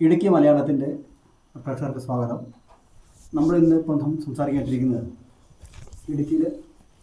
ഇടുക്കി മലയാളത്തിൻ്റെ പ്രേക്ഷകർക്ക് സ്വാഗതം. നമ്മൾ ഇന്ന് ഇപ്പം സംസാരിക്കാനിരിക്കുന്നത് ഇടുക്കിയിൽ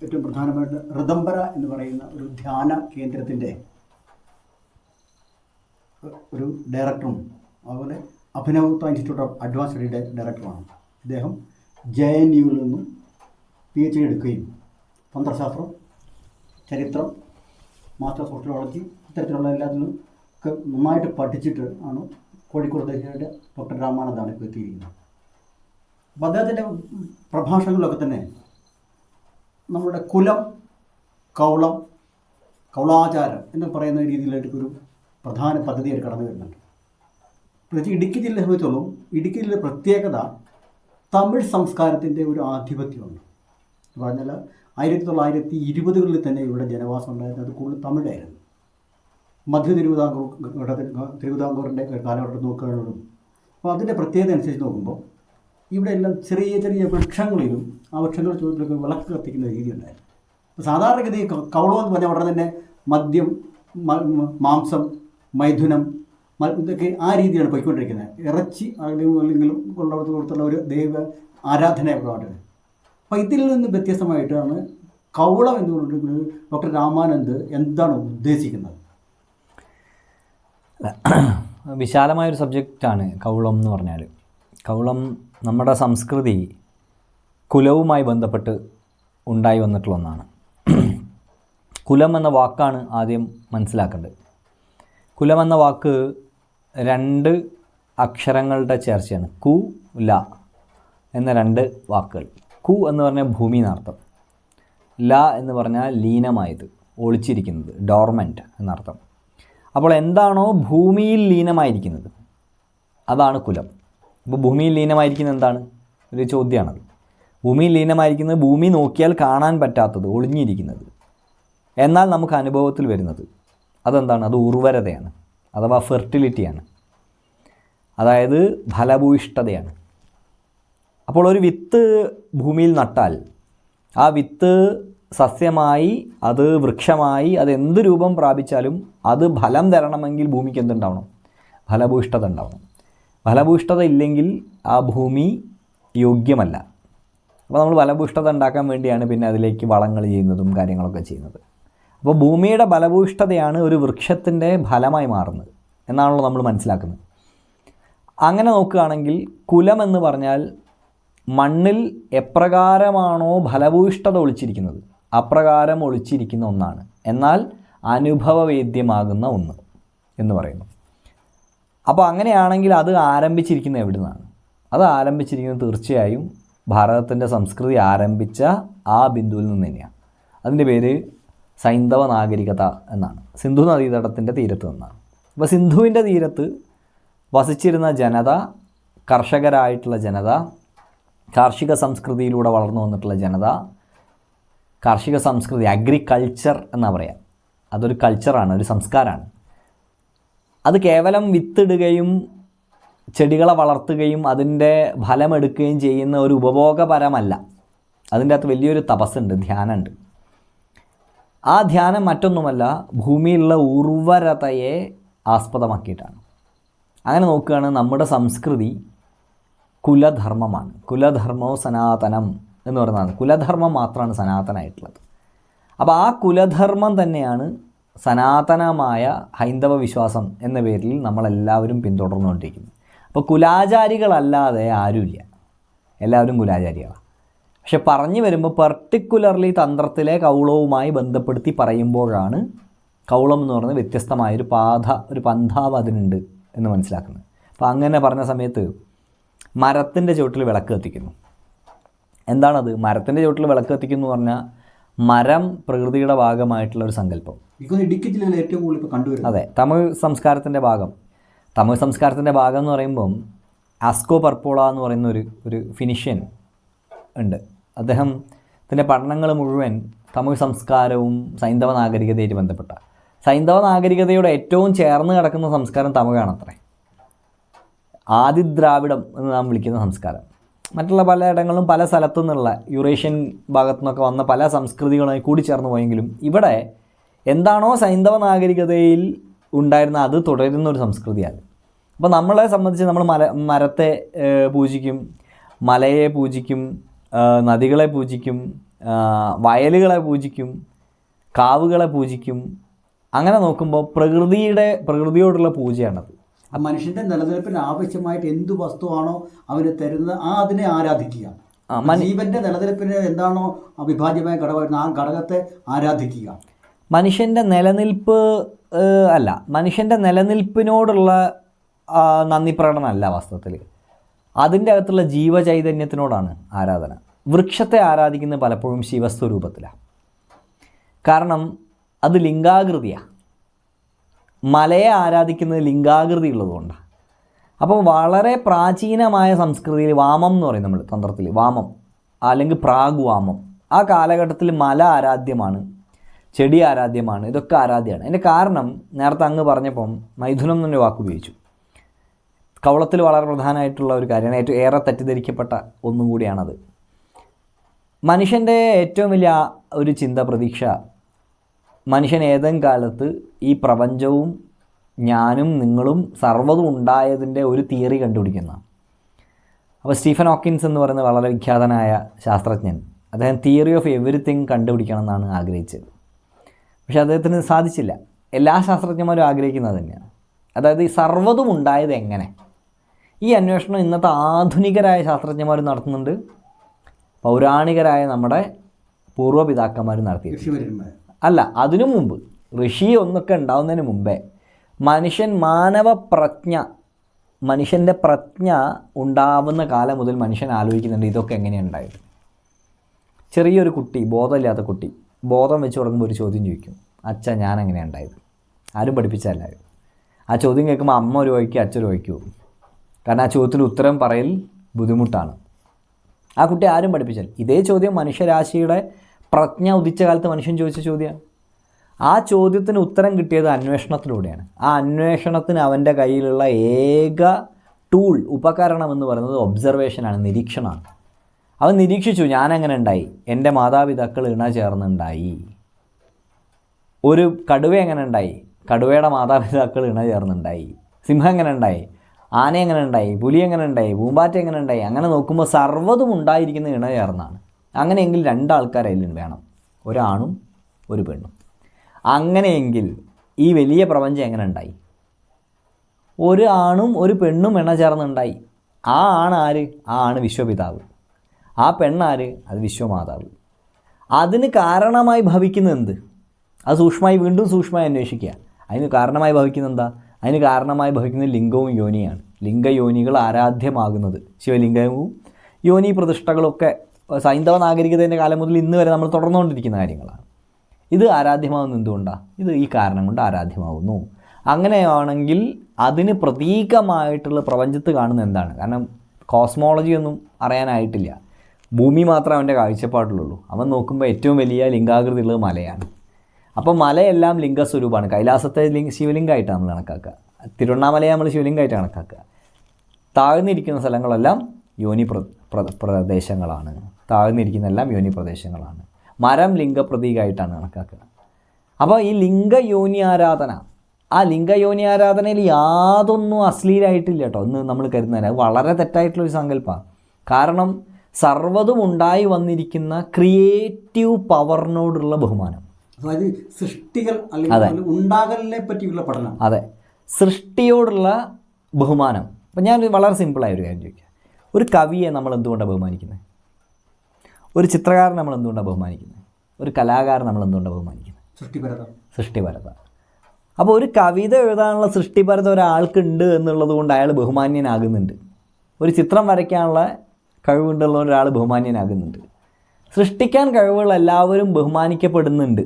ഏറ്റവും പ്രധാനമായിട്ട് ഋതംബര എന്ന് പറയുന്ന ഒരു ധ്യാന കേന്ദ്രത്തിൻ്റെ ഒരു ഡയറക്ടറും അതുപോലെ അഭിനവത്വ ഇൻസ്റ്റിറ്റ്യൂട്ട് ഓഫ് അഡ്വാൻസ് സ്റ്റഡിയുടെ ഡയറക്ടറുമാണ്. ഇദ്ദേഹം JNUവിൽ നിന്നും PhD എടുക്കുകയും തന്ത്രശാസ്ത്രം, ചരിത്രം, മാസ്റ്റർ സോഷ്യോളജി ഇത്തരത്തിലുള്ള എല്ലാത്തിനും ഒക്കെ നന്നായിട്ട് പഠിച്ചിട്ട് ആണ് കോഴിക്കോട് ദേശീയയുടെ ഡോക്ടർ രാമാനന്ദാണ് ഇപ്പോൾ എത്തിയിരിക്കുന്നത്. അപ്പോൾ അദ്ദേഹത്തിൻ്റെ പ്രഭാഷണങ്ങളിലൊക്കെ തന്നെ നമ്മുടെ കുലം, കൗളം, കൗളാചാരം എന്ന് പറയുന്ന രീതിയിലേക്കൊരു പ്രധാന പദ്ധതിയായിട്ട് കടന്നു വരുന്നുണ്ട്. പ്രത്യേകിച്ച് ഇടുക്കി ജില്ലയെ സംബന്ധിച്ചോളം ഇടുക്കി ജില്ലയുടെ പ്രത്യേകത തമിഴ് സംസ്കാരത്തിൻ്റെ ഒരു ആധിപത്യമുണ്ട്. പറഞ്ഞാൽ 1920കളിൽ തന്നെ ഇവിടെ ജനവാസം ഉണ്ടായിരുന്നത് അത് കൂടുതൽ തമിഴായിരുന്നു. മധ്യ തിരുവിതാംകൂറിൻ്റെ കാലഘട്ടത്തിൽ നോക്കുകയാണെങ്കിലും അപ്പോൾ അതിൻ്റെ പ്രത്യേകത അനുസരിച്ച് നോക്കുമ്പോൾ ഇവിടെ എല്ലാം ചെറിയ ചെറിയ വൃക്ഷങ്ങളിലും ആ വൃക്ഷങ്ങളുടെ ചുവട്ടിലൊക്കെ വിളക്ക് കത്തിക്കുന്ന രീതി ഉണ്ടായിരുന്നു. അപ്പോൾ സാധാരണഗതി കൗളം എന്ന് പറഞ്ഞാൽ ഉടനെ തന്നെ മദ്യം, മാംസം, മൈഥുനം ഇതൊക്കെ ആ രീതിയാണ് പോയിക്കൊണ്ടിരിക്കുന്നത്. ഇറച്ചി അല്ലെങ്കിലും കൊടുത്തുള്ള ഒരു ദൈവ ആരാധനയാണ്. അപ്പോൾ ഇതിൽ നിന്ന് വ്യത്യസ്തമായിട്ടാണ് കൗളം എന്ന് പറഞ്ഞിട്ടുണ്ടെങ്കിൽ ഡോക്ടർ രാമാനന്ദ് എന്താണ് ഉദ്ദേശിക്കുന്നത്? വിശാലമായൊരു സബ്ജക്റ്റാണ് കൗളം എന്ന് പറഞ്ഞാൽ. കൗളം നമ്മുടെ സംസ്കൃതി കുലവുമായി ബന്ധപ്പെട്ട് ഉണ്ടായി വന്നിട്ടുള്ള ഒന്നാണ്. കുലം എന്ന വാക്കാണ് ആദ്യം മനസ്സിലാക്കേണ്ടത്. കുലം എന്ന വാക്ക് 2 അക്ഷരങ്ങളുടെ ചേർച്ചയാണ്. കു, ല എന്ന 2 വാക്കുകൾ. കു എന്ന് പറഞ്ഞാൽ ഭൂമി എന്നർത്ഥം. ല എന്ന് പറഞ്ഞാൽ ലീനമായത്, ഒളിച്ചിരിക്കുന്നത്, ഡോർമെൻറ്റ് എന്നർത്ഥം. അപ്പോൾ എന്താണോ ഭൂമിയിൽ ലീനമായിരിക്കുന്നത് അതാണ് കുലം. ഇപ്പോൾ ഭൂമിയിൽ ലീനമായിരിക്കുന്നത് എന്താണ്? ഒരു ചോദ്യമാണത്. ഭൂമിയിൽ ലീനമായിരിക്കുന്നത് ഭൂമി നോക്കിയാൽ കാണാൻ പറ്റാത്തത്, ഒളിഞ്ഞിരിക്കുന്നത്, എന്നാൽ നമുക്ക് അനുഭവത്തിൽ വരുന്നത് അതെന്താണ്? അത് ഉർവരതയാണ്, അഥവാ ഫെർട്ടിലിറ്റിയാണ്, അതായത് ഫലഭൂയിഷ്ഠതയാണ്. അപ്പോൾ ഒരു വിത്ത് ഭൂമിയിൽ നട്ടാൽ ആ വിത്ത് സസ്യമായി, അത് വൃക്ഷമായി, അത് എന്ത് രൂപം പ്രാപിച്ചാലും അത് ഫലം തരണമെങ്കിൽ ഭൂമിക്ക് എന്തുണ്ടാവണം? ഫലഭൂയിഷ്ഠത ഉണ്ടാവണം. ഫലഭൂയിഷ്ഠത ഇല്ലെങ്കിൽ ആ ഭൂമി യോഗ്യമല്ല. അപ്പോൾ നമ്മൾ ഫലഭൂയിഷ്ഠത ഉണ്ടാക്കാൻ വേണ്ടിയാണ് പിന്നെ അതിലേക്ക് വളങ്ങൾ ചെയ്യുന്നതും കാര്യങ്ങളൊക്കെ ചെയ്യുന്നത്. അപ്പോൾ ഭൂമിയുടെ ഫലഭൂയിഷ്ഠതയാണ് ഒരു വൃക്ഷത്തിൻ്റെ ഫലമായി മാറുന്നത് എന്നാണല്ലോ നമ്മൾ മനസ്സിലാക്കുന്നത്. അങ്ങനെ നോക്കുകയാണെങ്കിൽ കുലം എന്ന് പറഞ്ഞാൽ മണ്ണിൽ എപ്രകാരമാണോ ഫലഭൂയിഷ്ഠത ഒളിച്ചിരിക്കുന്നത് അപ്രകാരം ഒളിച്ചിരിക്കുന്ന ഒന്നാണ്, എന്നാൽ അനുഭവവേദ്യമാകുന്ന ഒന്ന് എന്ന് പറയുന്നു. അപ്പോൾ അങ്ങനെയാണെങ്കിൽ അത് ആരംഭിച്ചിരിക്കുന്നത് എവിടെ നിന്നാണ്? അത് ആരംഭിച്ചിരിക്കുന്നത് തീർച്ചയായും ഭാരതത്തിൻ്റെ സംസ്കൃതി ആരംഭിച്ച ആ ബിന്ദുവിൽ നിന്ന് തന്നെയാണ്. അതിൻ്റെ പേര് സൈന്ധവ നാഗരികത എന്നാണ്. സിന്ധു നദീതടത്തിൻ്റെ തീരത്ത് നിന്നാണ്. അപ്പോൾ സിന്ധുവിൻ്റെ തീരത്ത് വസിച്ചിരുന്ന ജനത, കർഷകരായിട്ടുള്ള ജനത, കാർഷിക സംസ്കൃതിയിലൂടെ വളർന്നു വന്നിട്ടുള്ള ജനത, കാർഷിക സംസ്കൃതി, അഗ്രികൾച്ചർ എന്നാണ് പറയാം. അതൊരു കൾച്ചറാണ്, ഒരു സംസ്കാരമാണ്. അത് കേവലം വിത്തിടുകയും ചെടികളെ വളർത്തുകയും അതിൻ്റെ ഫലമെടുക്കുകയും ചെയ്യുന്ന ഒരു ഉപഭോഗപരമല്ല. അതിൻ്റെ അകത്ത് വലിയൊരു തപസ്സുണ്ട്, ധ്യാനമുണ്ട്. ആ ധ്യാനം മറ്റൊന്നുമല്ല, ഭൂമിയിലുള്ള ഉർവരതയെ ആസ്പദമാക്കിയിട്ടാണ്. അങ്ങനെ നോക്കുകയാണെങ്കിൽ നമ്മുടെ സംസ്കൃതി കുലധർമ്മമാണ്. കുലധർമ്മോ സനാതനം എന്ന് പറയുന്നതാണ്. കുലധർമ്മം മാത്രമാണ് സനാതനമായിട്ടുള്ളത്. അപ്പോൾ ആ കുലധർമ്മം തന്നെയാണ് സനാതനമായ ഹൈന്ദവ വിശ്വാസം എന്ന പേരിൽ നമ്മളെല്ലാവരും പിന്തുടർന്നുകൊണ്ടിരിക്കുന്നത്. അപ്പോൾ കുലാചാരികളല്ലാതെ ആരുമില്ല, എല്ലാവരും കുലാചാരികളാണ്. പക്ഷെ പറഞ്ഞു വരുമ്പോൾ പർട്ടിക്കുലർലി തന്ത്രത്തിലെ കൗളവുമായി ബന്ധപ്പെടുത്തി പറയുമ്പോഴാണ് കൗളം എന്ന് പറയുന്നത് വ്യത്യസ്തമായൊരു പന്ഥാവ് അതിനുണ്ട് എന്ന് മനസ്സിലാക്കുന്നത്. അപ്പോൾ അങ്ങനെ പറഞ്ഞ സമയത്ത് മരത്തിൻ്റെ ചുവട്ടിൽ വിളക്ക് കത്തിക്കുന്നു. എന്താണത്? മരത്തിൻ്റെ ചുവട്ടിൽ വിളക്ക് കത്തിക്കുന്നു എന്ന് പറഞ്ഞാൽ മരം പ്രകൃതിയുടെ ഭാഗമായിട്ടുള്ളൊരു സങ്കല്പം. ഇടുക്കി ജില്ലയിൽ ഏറ്റവും കൂടുതൽ ഇപ്പോൾ കണ്ടുവരുന്നത് അതെ, തമിഴ് സംസ്കാരത്തിൻ്റെ ഭാഗം. തമിഴ് സംസ്കാരത്തിൻ്റെ ഭാഗം എന്ന് പറയുമ്പം ആസ്കോ പർപ്പോള എന്ന് പറയുന്ന ഒരു ഫിനിഷ്യൻ ഉണ്ട്. അദ്ദേഹത്തിൻ്റെ പഠനങ്ങൾ മുഴുവൻ തമിഴ് സംസ്കാരവും സൈന്ധവ നാഗരികതയായിട്ട് ബന്ധപ്പെട്ട. സൈന്ധവ നാഗരികതയുടെ ഏറ്റവും ചേർന്ന് കിടക്കുന്ന സംസ്കാരം തമിഴാണത്രേ. ആദിദ്രാവിഡം എന്ന് നാം വിളിക്കുന്ന സംസ്കാരം. മറ്റുള്ള പലയിടങ്ങളിലും പല സ്ഥലത്തു നിന്നുള്ള യൂറേഷ്യൻ ഭാഗത്തു നിന്നൊക്കെ വന്ന പല സംസ്കൃതികളുമായി കൂടിച്ചേർന്ന് പോയെങ്കിലും ഇവിടെ എന്താണോ സൈന്ധവ നാഗരികതയിൽ ഉണ്ടായിരുന്ന അത് തുടരുന്ന ഒരു സംസ്കൃതിയാണ്. അപ്പോൾ നമ്മളെ സംബന്ധിച്ച് നമ്മൾ മരത്തെ പൂജിക്കും, മലയെ പൂജിക്കും, നദികളെ പൂജിക്കും, വയലുകളെ പൂജിക്കും, കാവുകളെ പൂജിക്കും. അങ്ങനെ നോക്കുമ്പോൾ പ്രകൃതിയോടുള്ള പൂജയാണത്. മനുഷ്യൻ്റെ നിലനിൽപ്പിന് ആവശ്യമായിട്ട് എന്ത് വസ്തുവാണോ അവന് തരുന്നത് അതിനെ ആരാധിക്കുക. ജീവൻ്റെ നിലനിൽപ്പിന് എന്താണോ അവിഭാജ്യമായ ഘടകമായിട്ട് ആ ഘടകത്തെ ആരാധിക്കുക. മനുഷ്യൻ്റെ നിലനിൽപ്പ് അല്ല, മനുഷ്യൻ്റെ നിലനിൽപ്പിനോടുള്ള നന്ദി പ്രകടനമല്ല വാസ്തവത്തിൽ. അതിൻ്റെ അകത്തുള്ള ജീവചൈതന്യത്തിനോടാണ് ആരാധന. വൃക്ഷത്തെ ആരാധിക്കുന്നത് പലപ്പോഴും ശിവസ്വരൂപത്തിലാണ്. കാരണം അത് ലിംഗാകൃതിയാണ്. മലയെ ആരാധിക്കുന്നത് ലിംഗാകൃതി ഉള്ളതുകൊണ്ടാണ്. അപ്പോൾ വളരെ പ്രാചീനമായ സംസ്കൃതിയിൽ വാമം എന്ന് പറയും നമ്മൾ തന്ത്രത്തിൽ, വാമം അല്ലെങ്കിൽ പ്രാഗ്വാമം, ആ കാലഘട്ടത്തിൽ മല ആരാധ്യമാണ്, ചെടി ആരാധ്യമാണ്, ഇതൊക്കെ ആരാധ്യമാണ്. അതിൻ്റെ കാരണം നേരത്തെ അങ്ങ് പറഞ്ഞപ്പം മൈഥുനം എന്നൊരു വാക്ക് ഉപയോഗിച്ചു. കവളത്തിൽ വളരെ പ്രധാനമായിട്ടുള്ള ഒരു കാര്യമാണ്, ഏറ്റവും ഏറെ തെറ്റിദ്ധരിക്കപ്പെട്ട ഒന്നും കൂടിയാണത്. മനുഷ്യൻ്റെ ഏറ്റവും വലിയ ഒരു ചിന്ത, പ്രതീക്ഷ, മനുഷ്യൻ ഏതെങ്കിലും കാലത്ത് ഈ പ്രപഞ്ചവും ഞാനും നിങ്ങളും സർവ്വതും ഉണ്ടായതിൻ്റെ ഒരു തിയറി കണ്ടുപിടിക്കുന്ന. അപ്പോൾ സ്റ്റീഫൻ ഹോക്കിൻസ് എന്ന് പറയുന്ന വളരെ വിഖ്യാതനായ ശാസ്ത്രജ്ഞൻ, അദ്ദേഹം തിയറി ഓഫ് എവറിത്തിങ് കണ്ടുപിടിക്കണം എന്നാണ് ആഗ്രഹിച്ചത്. പക്ഷെ അദ്ദേഹത്തിന് സാധിച്ചില്ല. എല്ലാ ശാസ്ത്രജ്ഞന്മാരും ആഗ്രഹിക്കുന്നത് തന്നെയാണ്. അതായത് ഈ സർവ്വതും ഉണ്ടായത് എങ്ങനെ, ഈ അന്വേഷണം ഇന്നത്തെ ആധുനികരായ ശാസ്ത്രജ്ഞന്മാർ നടത്തുന്നുണ്ട്, പൗരാണികരായ നമ്മുടെ പൂർവ്വപിതാക്കന്മാർ നടത്തിയിട്ടുണ്ട്. അല്ല, അതിനു മുമ്പ് ഋഷി ഒന്നൊക്കെ ഉണ്ടാവുന്നതിന് മുമ്പേ മനുഷ്യൻ്റെ പ്രജ്ഞ ഉണ്ടാവുന്ന കാലം മുതൽ മനുഷ്യൻ ആലോചിക്കുന്നുണ്ട് ഇതൊക്കെ എങ്ങനെയാണ് ഉണ്ടായത്. ചെറിയൊരു കുട്ടി, ബോധമില്ലാത്ത കുട്ടി, ബോധം വെച്ച് തുടങ്ങുമ്പോൾ ഒരു ചോദ്യം ചോദിക്കും, അച്ഛ ഞാൻ എങ്ങനെയാണ് ഉണ്ടായത്? ആരും പഠിപ്പിച്ചല്ലായിരുന്നു. ആ ചോദ്യം കേൾക്കുമ്പോൾ അമ്മ ഒരു വഴിക്ക് അച്ഛൻ ഒരു വഴിക്ക് പോകും. കാരണം ആ ചോദ്യത്തിന് ഉത്തരം പറയൽ ബുദ്ധിമുട്ടാണ്. ആ കുട്ടി ആരും പഠിപ്പിച്ചാൽ. ഇതേ ചോദ്യം മനുഷ്യരാശിയുടെ പ്രജ്ഞ ഉദിച്ച കാലത്ത് മനുഷ്യൻ ചോദിച്ച ചോദ്യമാണ്. ആ ചോദ്യത്തിന് ഉത്തരം കിട്ടിയത് അന്വേഷണത്തിലൂടെയാണ്. ആ അന്വേഷണത്തിന് അവൻ്റെ കയ്യിലുള്ള ഏക ടൂൾ, ഉപകരണം എന്ന് പറയുന്നത് ഒബ്സർവേഷനാണ്, നിരീക്ഷണമാണ്. അവൻ നിരീക്ഷിച്ചു, ഞാനെങ്ങനെ ഉണ്ടായി, എൻ്റെ മാതാപിതാക്കൾ ഇണ ചേർന്നുണ്ടായി. ഒരു കടുവ എങ്ങനെ ഉണ്ടായി, കടുവയുടെ മാതാപിതാക്കൾ ഇണ ചേർന്നുണ്ടായി. സിംഹം എങ്ങനെ ഉണ്ടായി, ആന എങ്ങനെ ഉണ്ടായി, പുലി എങ്ങനെ ഉണ്ടായി, പൂമ്പാറ്റ എങ്ങനെ ഉണ്ടായി. അങ്ങനെ നോക്കുമ്പോൾ സർവ്വതും ഉണ്ടായിരിക്കുന്ന ഇണ ചേർന്നാണ്. അങ്ങനെയെങ്കിൽ രണ്ടാൾക്കാർ അതിൽ വേണം, ഒരാണും ഒരു പെണ്ണും. അങ്ങനെയെങ്കിൽ ഈ വലിയ പ്രപഞ്ചം എങ്ങനെ ഉണ്ടായി? ഒരു ആണും ഒരു പെണ്ണും ഇണ ചേർന്നുണ്ടായി. ആ ആണ് ആര്? ആ ആണ് വിശ്വപിതാവ്. ആ പെണ്ണാര്? അത് വിശ്വമാതാവ്. അതിന് കാരണമായി ഭവിക്കുന്നത് എന്ത്? അത് സൂക്ഷ്മമായി, വീണ്ടും സൂക്ഷ്മമായി അന്വേഷിക്കുക. അതിന് കാരണമായി ഭവിക്കുന്നത് എന്താ? അതിന് കാരണമായി ഭവിക്കുന്നത് ലിംഗവും യോനിയാണ്. ലിംഗയോനികൾ ആരാധ്യമാകുന്നത്, ശിവലിംഗവും യോനി പ്രതിഷ്ഠകളൊക്കെ സൈന്ധവ നാഗരികതയുടെ കാലം മുതൽ ഇന്ന് വരെ നമ്മൾ തുടർന്നുകൊണ്ടിരിക്കുന്ന കാര്യങ്ങളാണ്. ഇത് ആരാധ്യമാകുന്നത് എന്തുകൊണ്ടാണ്? ഇത് ഈ കാരണം കൊണ്ട് ആരാധ്യമാകുന്നു. അങ്ങനെയാണെങ്കിൽ അതിന് പ്രതീകമായിട്ടുള്ള പ്രപഞ്ചത്ത് കാണുന്നത് എന്താണ്? കാരണം കോസ്മോളജി ഒന്നും അറിയാനായിട്ടില്ല. ഭൂമി മാത്രമേ അവൻ്റെ കാഴ്ചപ്പാടിലുള്ളൂ. അവൻ നോക്കുമ്പോൾ ഏറ്റവും വലിയ ലിംഗാകൃതിയുള്ളത് മലയാണ്. അപ്പോൾ മലയെല്ലാം ലിംഗസ്വരൂപമാണ്. കൈലാസത്തെ ശിവലിംഗമായിട്ടാണ് നമ്മൾ കണക്കാക്കുക. തിരുവണ്ണാമലയെ നമ്മൾ ശിവലിംഗമായിട്ട് കണക്കാക്കുക. താഴ്ന്നിരിക്കുന്ന സ്ഥലങ്ങളെല്ലാം യോനി പ്രദേശങ്ങളാണ്. താഴ്ന്നിരിക്കുന്നതെല്ലാം യോനി പ്രദേശങ്ങളാണ്. മരം ലിംഗപ്രതീകമായിട്ടാണ് കണക്കാക്കുക. അപ്പോൾ ഈ ലിംഗയോനി ആരാധന, ആ ലിംഗയോനി ആരാധനയിൽ യാതൊന്നും അശ്ലീലമായിട്ടില്ല കേട്ടോ എന്ന് നമ്മൾ കരുതുന്നതിന്. അത് വളരെ തെറ്റായിട്ടുള്ളൊരു സങ്കല്പമാണ്. കാരണം സർവ്വതും ഉണ്ടായി വന്നിരിക്കുന്ന ക്രിയേറ്റീവ് പവറിനോടുള്ള ബഹുമാനം. അതായത് സൃഷ്ടികൾ അല്ലെങ്കിൽ ഉണ്ടാകലിനെ പറ്റിയുള്ള പഠനം. അതെ, സൃഷ്ടിയോടുള്ള ബഹുമാനം. അപ്പം ഞാൻ വളരെ സിമ്പിളായ ഒരു കാര്യം ചോദിക്കാം. ഒരു കവിയെ നമ്മൾ എന്തുകൊണ്ടാണ് ബഹുമാനിക്കുന്നത്? ഒരു ചിത്രകാരൻ നമ്മൾ എന്തുകൊണ്ടാണ് ബഹുമാനിക്കുന്നത്? ഒരു കലാകാരൻ നമ്മൾ എന്തുകൊണ്ടാണ് ബഹുമാനിക്കുന്നത്? സൃഷ്ടിപരത. അപ്പോൾ ഒരു കവിത എഴുതാനുള്ള സൃഷ്ടിപരത ഒരാൾക്കുണ്ട് എന്നുള്ളത് കൊണ്ട് അയാൾ ബഹുമാന്യനാകുന്നുണ്ട്. ഒരു ചിത്രം വരയ്ക്കാനുള്ള കഴിവുണ്ടുള്ള ഒരാൾ ബഹുമാന്യനാകുന്നുണ്ട്. സൃഷ്ടിക്കാൻ കഴിവുള്ള എല്ലാവരും ബഹുമാനിക്കപ്പെടുന്നുണ്ട്.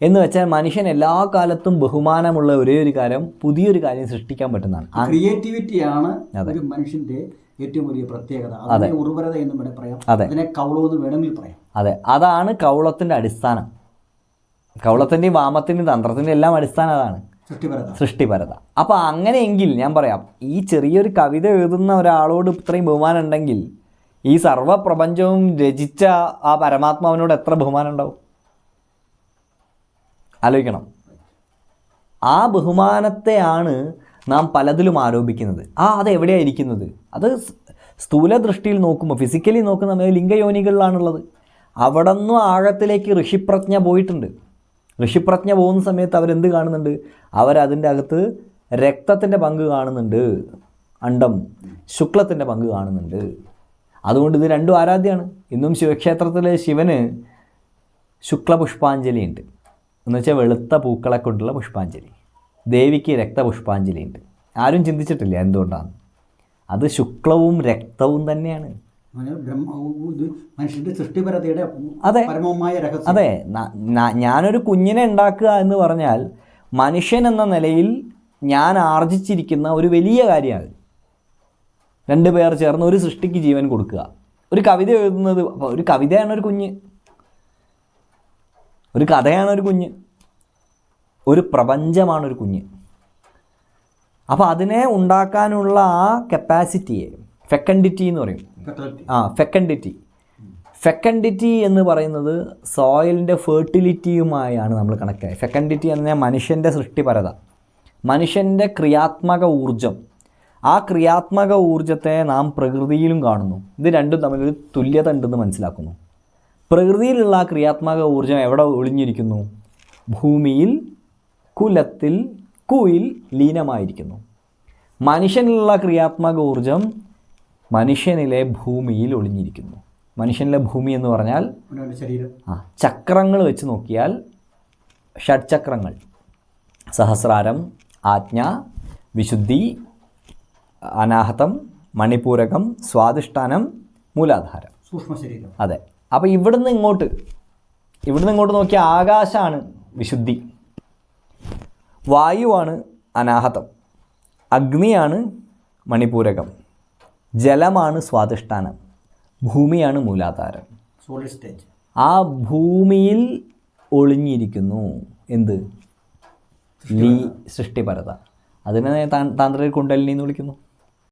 എന്ന് വെച്ചാൽ മനുഷ്യൻ എല്ലാ കാലത്തും ബഹുമാനമുള്ള ഒരേ ഒരു കാര്യം, പുതിയൊരു കാര്യം സൃഷ്ടിക്കാൻ പറ്റുന്നതാണ്. ക്രിയേറ്റിവിറ്റിയാണ് ഒരു മനുഷ്യൻ്റെ ഏറ്റവും വലിയ പ്രത്യേകത. അതിനെ ഉർവരത എന്ന് വേണമെങ്കിൽ പറയാം, അതിനെ കൗളം എന്ന് വേണമെങ്കിൽ പറയാം. അതെ, അതാണ് കൗളത്തിൻ്റെ അടിസ്ഥാനം. കൗളത്തിൻ്റെയും വാമത്തിൻ്റെയും തന്ത്രത്തിൻ്റെയും എല്ലാം അടിസ്ഥാനം അതാണ്, സൃഷ്ടിപരത. അപ്പോൾ അങ്ങനെയെങ്കിൽ ഞാൻ പറയാം, ഈ ചെറിയൊരു കവിത എഴുതുന്ന ഒരാളോട് ഇത്രയും ബഹുമാനം ഉണ്ടെങ്കിൽ ഈ സർവ്വപ്രപഞ്ചവും രചിച്ച ആ പരമാത്മാവിനോട് എത്ര ബഹുമാനം ഉണ്ടാവും? ആലോചിക്കണം. ആ ബഹുമാനത്തെയാണ് നാം പലതിലും ആരോപിക്കുന്നത്. അതെവിടെയാണ് ഇരിക്കുന്നത്? അത് സ്ഥൂല ദൃഷ്ടിയിൽ നോക്കുമ്പോൾ, ഫിസിക്കലി നോക്കുന്ന നമ്മൾ ലിംഗയോനികളിലാണുള്ളത്. അവിടെ നിന്നും ആഴത്തിലേക്ക് ഋഷിപ്രജ്ഞ പോയിട്ടുണ്ട്. ഋഷിപ്രജ്ഞ പോകുന്ന സമയത്ത് അവരെന്ത് കാണുന്നുണ്ട്? അവരതിൻ്റെ അകത്ത് രക്തത്തിൻ്റെ പങ്ക് കാണുന്നുണ്ട്, അണ്ഡം ശുക്ലത്തിൻ്റെ പങ്ക് കാണുന്നുണ്ട്. അതുകൊണ്ട് ഇത് രണ്ടും ആരാധ്യമാണ്. ഇന്നും ശിവക്ഷേത്രത്തിലെ ശിവന് ശുക്ലപുഷ്പാഞ്ജലി ഉണ്ട്, എന്ന് വെച്ചാൽ വെളുത്ത പൂക്കളെ കൊണ്ടുള്ള പുഷ്പാഞ്ജലി. ദേവിക്ക് രക്തപുഷ്പാഞ്ജലി ഉണ്ട്. ആരും ചിന്തിച്ചിട്ടില്ല എന്തുകൊണ്ടാണ്. അത് ശുക്ലവും രക്തവും തന്നെയാണ്. മനുഷ്യന്റെ സൃഷ്ടിപരതയുടെ അതെ, പരമമായ രഹസ്യം. അതെ. ഞാനൊരു കുഞ്ഞിനെ ഉണ്ടാക്കുക എന്ന് പറഞ്ഞാൽ മനുഷ്യൻ എന്ന നിലയിൽ ഞാൻ ആർജിച്ചിരിക്കുന്ന ഒരു വലിയ കാര്യമാണ്. 2 പേർ ചേർന്ന് ഒരു സൃഷ്ടിക്ക് ജീവൻ കൊടുക്കുക. ഒരു കവിത എഴുതുന്നത്, ഒരു കവിതയാണ് ഒരു കുഞ്ഞ്, ഒരു കഥയാണ് ഒരു കുഞ്ഞ്, ഒരു പ്രപഞ്ചമാണ് ഒരു കുഞ്ഞ്. അപ്പോൾ അതിനെ ഉണ്ടാക്കാനുള്ള ആ കപ്പാസിറ്റിയെ ഫെക്കൻഡിറ്റി എന്ന് പറയും. ഫെക്കൻഡിറ്റി എന്ന് പറയുന്നത് സോയിലിൻ്റെ ഫെർട്ടിലിറ്റിയുമായാണ് നമ്മൾ കണക്കായി. ഫെക്കൻഡിറ്റി എന്ന് പറഞ്ഞാൽ മനുഷ്യൻ്റെ സൃഷ്ടിപരത, മനുഷ്യൻ്റെ ക്രിയാത്മക ഊർജം. ആ ക്രിയാത്മക ഊർജത്തെ നാം പ്രകൃതിയിലും കാണുന്നു. ഇത് രണ്ടും തമ്മിലൊരു തുല്യത ഉണ്ടെന്ന് മനസ്സിലാക്കുന്നു. പ്രകൃതിയിലുള്ള ആ ക്രിയാത്മക ഊർജം എവിടെ ഒളിഞ്ഞിരിക്കുന്നു? ഭൂമിയിൽ, കുലത്തിൽ, കുയിൽ ലീനമായിരിക്കുന്നു. മനുഷ്യനിലുള്ള ക്രിയാത്മക ഊർജം മനുഷ്യനിലെ ഭൂമിയിൽ ഒളിഞ്ഞിരിക്കുന്നു. മനുഷ്യനിലെ ഭൂമി എന്ന് പറഞ്ഞാൽ ചക്രങ്ങൾ വെച്ച് നോക്കിയാൽ ഷഡ്ചക്രങ്ങൾ: സഹസ്രാരം, ആജ്ഞ, വിശുദ്ധി, അനാഹതം, മണിപൂരകം, സ്വാധിഷ്ഠാനം, മൂലാധാരം, സൂക്ഷ്മ ശരീരം. അതെ. അപ്പോൾ ഇവിടുന്ന് ഇങ്ങോട്ട് നോക്കിയാൽ ആകാശമാണ് വിശുദ്ധി, വായുവാണ് അനാഹതം, അഗ്നിയാണ് മണിപൂരകം, ജലമാണ് സ്വാധിഷ്ഠാനം, ഭൂമിയാണ് മൂലാധാരം. Solid state. ആ ഭൂമിയിൽ ഒളിഞ്ഞിരിക്കുന്നു എന്ത്? സൃഷ്ടിപരത. അതിനെ താന്ത്രിക കുണ്ടലിനി എന്ന് വിളിക്കുന്നു.